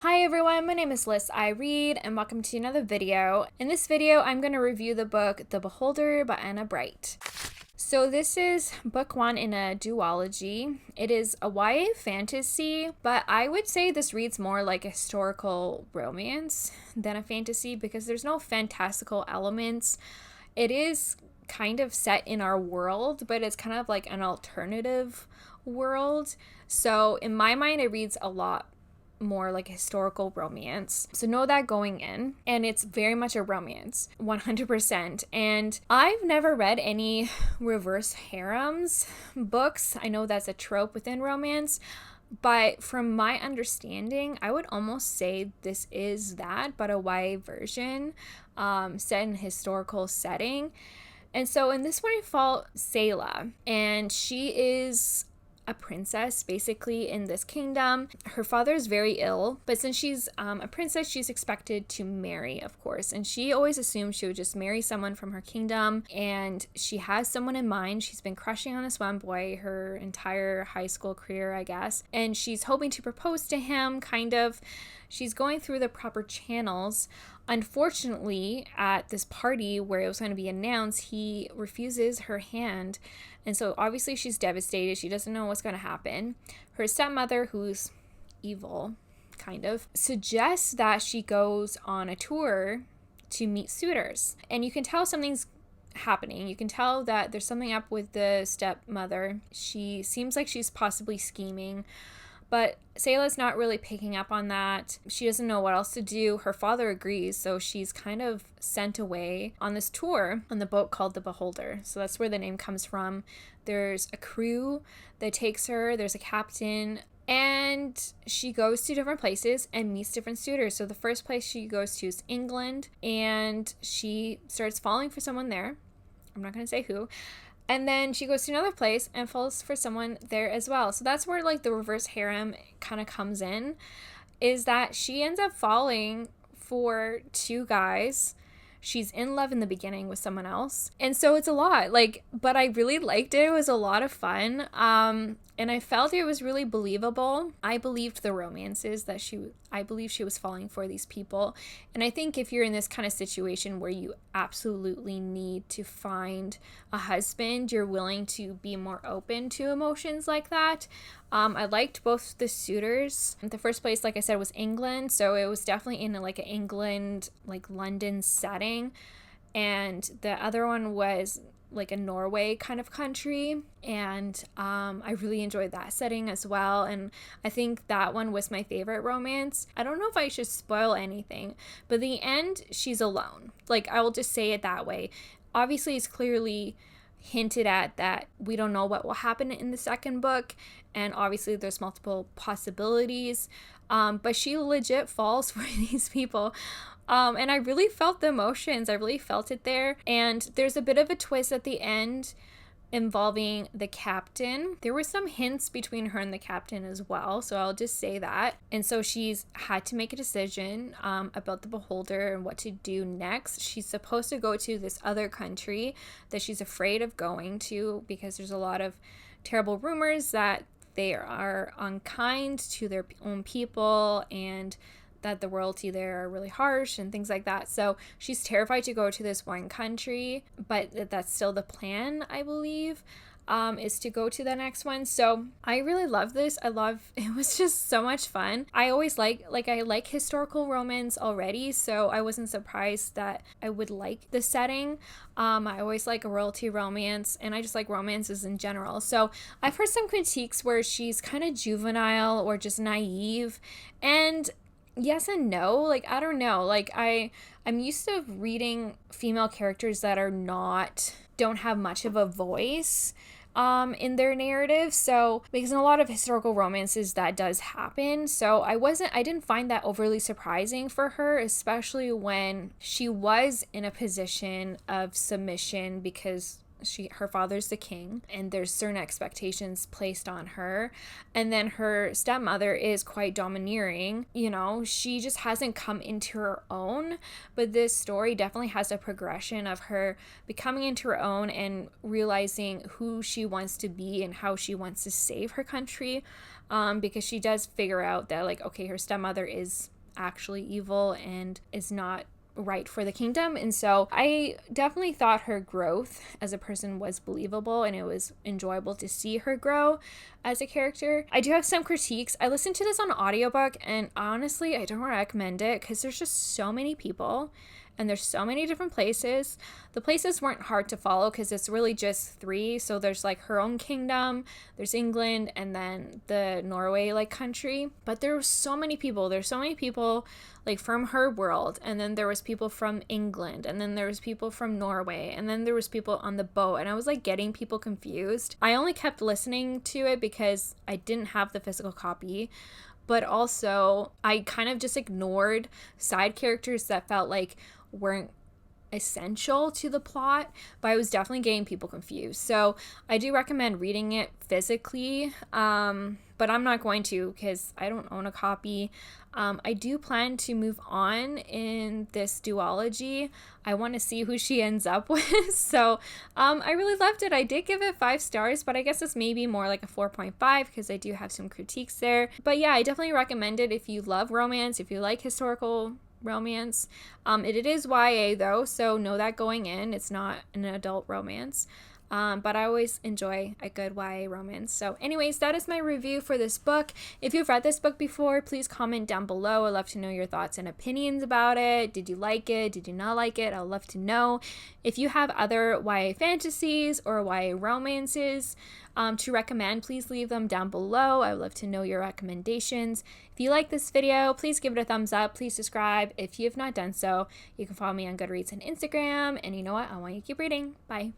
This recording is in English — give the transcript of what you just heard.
Hi everyone, my name is Liz I Read and welcome to another video. In this video, I'm going to review the book The Beholder by Anna Bright. So this is book one in a duology. It is a YA fantasy, but I would say this reads more like a historical romance than a fantasy because there's no fantastical elements. It is kind of set in our world, but it's kind of like an alternative world. So in my mind, it reads a lot more like a historical romance. So know that going in. And it's very much a romance, 100%. And I've never read any reverse harems books. I know that's a trope within romance. But from my understanding, I would almost say this is that, but a YA version set in a historical setting. And so in this one, I follow Selah, and she is a princess basically in this kingdom. Her father is very ill, but since she's a princess, she's expected to marry, of course. And she always assumed she would just marry someone from her kingdom. And she has someone in mind. She's been crushing on this one boy her entire high school career, I guess. And she's hoping to propose to him, kind of. She's going through the proper channels. Unfortunately, at this party where it was going to be announced, he refuses her hand. And so obviously she's devastated. She doesn't know what's going to happen. Her stepmother, who's evil, kind of, suggests that she goes on a tour to meet suitors. And you can tell something's happening. You can tell that there's something up with the stepmother. She seems like she's possibly scheming. But Selah's not really picking up on that. She doesn't know what else to do. Her father agrees, so she's kind of sent away on this tour on the boat called The Beholder. So that's where the name comes from. There's a crew that takes her, there's a captain, and she goes to different places and meets different suitors. So the first place she goes to is England, and she starts falling for someone there. I'm not going to say who. And then she goes to another place and falls for someone there as well. So that's where like the reverse harem kind of comes in, is that she ends up falling for two guys. She's in love in the beginning with someone else. And so it's a lot. But I really liked it. It was a lot of fun. And I felt it was really believable. I believed the romances that I believe she was falling for these people. And I think if you're in this kind of situation where you absolutely need to find a husband, you're willing to be more open to emotions like that. I liked both the suitors. The first place, like I said, was England. So it was definitely in like an England, like London setting. And the other one was like a Norway kind of country, and I really enjoyed that setting as well. And I think that one was my favorite romance. I don't know if I should spoil anything, but the end, she's alone. Like, I will just say it that way. Obviously, it's clearly hinted at that we don't know what will happen in the second book, and obviously there's multiple possibilities, but she legit falls for these people. And I really felt the emotions. I really felt it there. And there's a bit of a twist at the end involving the captain. There were some hints between her and the captain as well, so I'll just say that. And so she's had to make a decision about the Beholder and what to do next. She's supposed to go to this other country that she's afraid of going to because there's a lot of terrible rumors that they are unkind to their own people and that the royalty there are really harsh and things like that. So she's terrified to go to this one country, but that's still the plan, I believe, is to go to the next one. So I really love this. It was just so much fun. I always I like historical romance already, so I wasn't surprised that I would like the setting. I always like a royalty romance, and I just like romances in general. So I've heard some critiques where she's kind of juvenile or just naive, and yes and no. Like, I don't know. Like, I'm used to reading female characters that don't have much of a voice in their narrative. So because in a lot of historical romances that does happen. So I didn't find that overly surprising for her, especially when she was in a position of submission because her father's the king and there's certain expectations placed on her, and then her stepmother is quite domineering. She just hasn't come into her own, but this story definitely has a progression of her becoming into her own and realizing who she wants to be and how she wants to save her country. because she does figure out that, like, okay, her stepmother is actually evil and is not right for the kingdom. And so I definitely thought her growth as a person was believable, and it was enjoyable to see her grow as a character. I do have some critiques. I listened to this on audiobook, and honestly, I don't recommend it because there's just so many people and there's so many different places. The places weren't hard to follow because it's really just 3. So there's like her own kingdom, there's England, and then the Norway like country. But there were so many people. There's so many people like from her world, and then there was people from England, and then there was people from Norway, and then there was people on the boat, and I was like getting people confused. I only kept listening to it because I didn't have the physical copy, but also I kind of just ignored side characters that felt like weren't essential to the plot, but I was definitely getting people confused. So I do recommend reading it physically, but I'm not going to because I don't own a copy. I do plan to move on in this duology. I want to see who she ends up with. So I really loved it. I did give it 5 stars, but I guess it's maybe more like a 4.5 because I do have some critiques there. But yeah, I definitely recommend it if you love romance, if you like historical romance. It is YA though, so know that going in. It's not an adult romance. But I always enjoy a good YA romance. So anyways, that is my review for this book. If you've read this book before, please comment down below. I'd love to know your thoughts and opinions about it. Did you like it? Did you not like it? I'd love to know. If you have other YA fantasies or YA romances to recommend, please leave them down below. I would love to know your recommendations. If you like this video, please give it a thumbs up. Please subscribe. If you have not done so, you can follow me on Goodreads and Instagram. And you know what? I want you to keep reading. Bye.